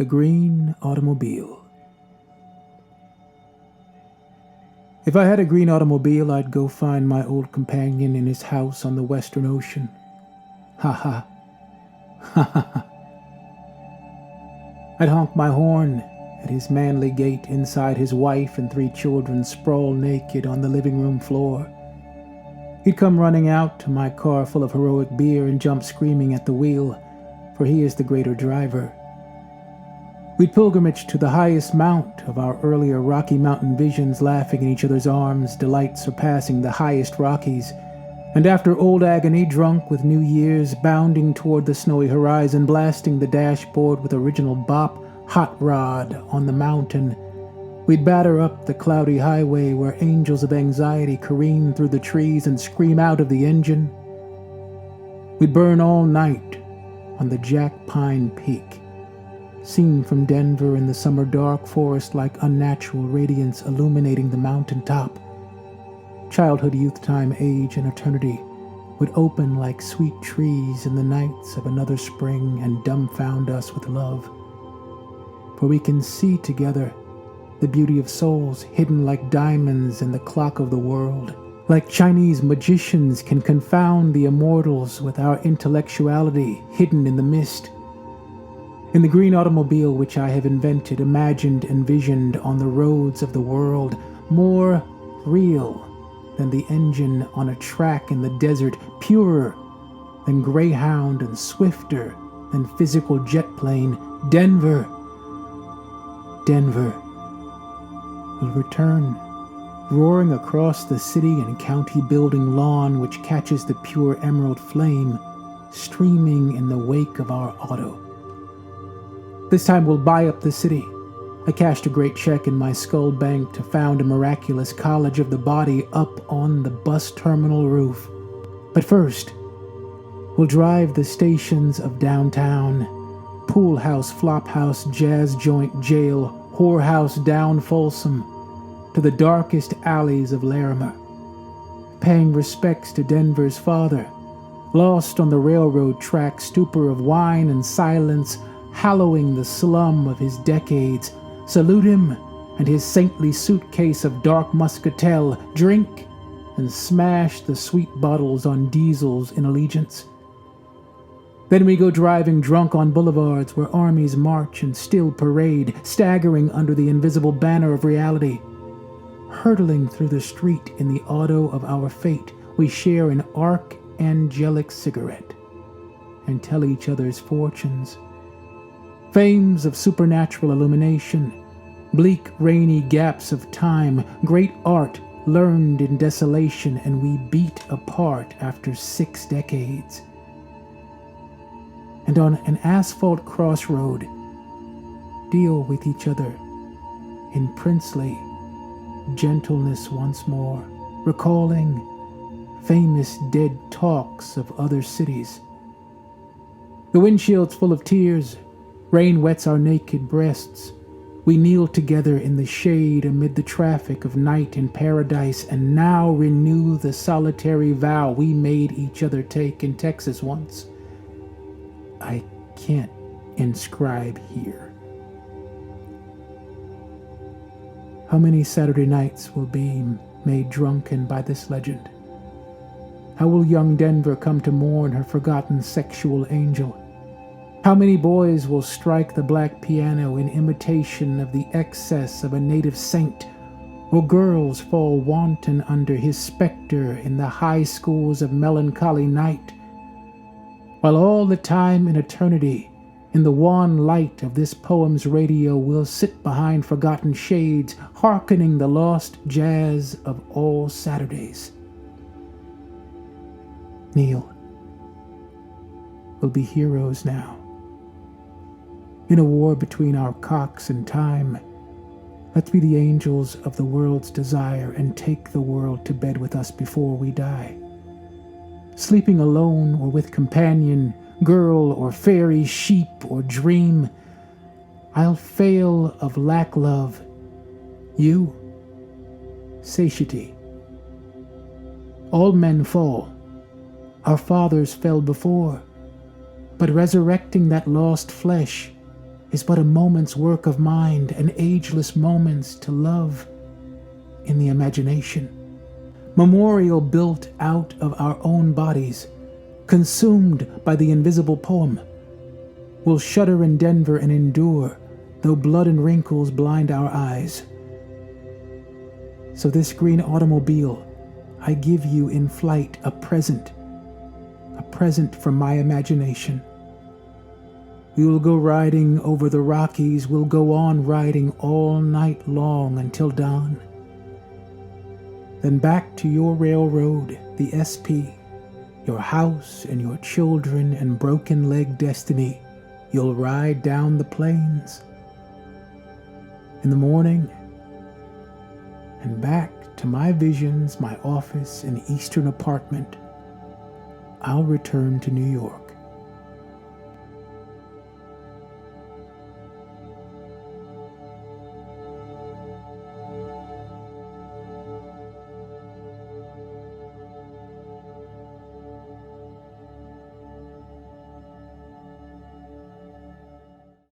The green automobile. If I had a green automobile, I'd go find my old companion in his house on the Western Ocean. Ha ha. Ha ha ha. I'd honk my horn at his manly gate inside his wife and 3 children sprawl naked on the living room floor. He'd come running out to my car full of heroic beer and jump screaming at the wheel, for he is the greater driver. We'd pilgrimage to the highest mount of our earlier Rocky Mountain visions, laughing in each other's arms, delight surpassing the highest Rockies. And after old agony, drunk with New Year's, bounding toward the snowy horizon, blasting the dashboard with original bop, Hot Rod on the mountain, we'd batter up the cloudy highway where angels of anxiety careen through the trees and scream out of the engine. We'd burn all night on the Jack Pine Peak, seen from Denver in the summer dark, forest like unnatural radiance illuminating the mountaintop. Childhood, youth time, age, and eternity would open like sweet trees in the nights of another spring and dumbfound us with love. For we can see together the beauty of souls hidden like diamonds in the clock of the world. Like Chinese magicians can confound the immortals with our intellectuality hidden in the mist. In the green automobile which I have invented, imagined, envisioned on the roads of the world, more real than the engine on a track in the desert, purer than Greyhound and swifter than physical jet plane, Denver will return, roaring across the city and county building lawn which catches the pure emerald flame streaming in the wake of our auto. This time we'll buy up the city. I cashed a great check in my skull bank to found a miraculous college of the body up on the bus terminal roof. But first, we'll drive the stations of downtown, pool house, flop house, jazz joint, jail, whorehouse down Folsom, to the darkest alleys of Larimer, paying respects to Denver's father, lost on the railroad track, stupor of wine and silence, hallowing the slum of his decades. Salute him and his saintly suitcase of dark muscatel, drink and smash the sweet bottles on diesels in allegiance. Then we go driving drunk on boulevards where armies march and still parade, staggering under the invisible banner of reality. Hurtling through the street in the auto of our fate, we share an archangelic cigarette and tell each other's fortunes. Fames of supernatural illumination, bleak, rainy gaps of time, great art learned in desolation, and we beat apart after 6 decades. And on an asphalt crossroad, deal with each other in princely gentleness once more, recalling famous dead talks of other cities. The windshield's full of tears, rain wets our naked breasts. We kneel together in the shade amid the traffic of night in paradise, and now renew the solitary vow we made each other take in Texas once. I can't inscribe here. How many Saturday nights will be made drunken by this legend? How will young Denver come to mourn her forgotten sexual angel? How many boys will strike the black piano in imitation of the excess of a native saint? Will girls fall wanton under his specter in the high schools of melancholy night? While all the time in eternity, in the wan light of this poem's radio, we'll sit behind forgotten shades, hearkening the lost jazz of all Saturdays. Kneel. We'll be heroes now. In a war between our cocks and time, let's be the angels of the world's desire and take the world to bed with us before we die. Sleeping alone or with companion, girl or fairy, sheep or dream, I'll fail of lack love. You, satiety. All men fall. Our fathers fell before, but resurrecting that lost flesh, is but a moment's work of mind, and ageless moments to love in the imagination. Memorial built out of our own bodies, consumed by the invisible poem, will shudder in Denver and endure, though blood and wrinkles blind our eyes. So this green automobile, I give you in flight a present from my imagination. We will go riding over the Rockies, we'll go on riding all night long until dawn. Then back to your railroad, the SP, your house and your children and broken-leg destiny, you'll ride down the plains. In the morning, and back to my visions, my office and eastern apartment, I'll return to New York.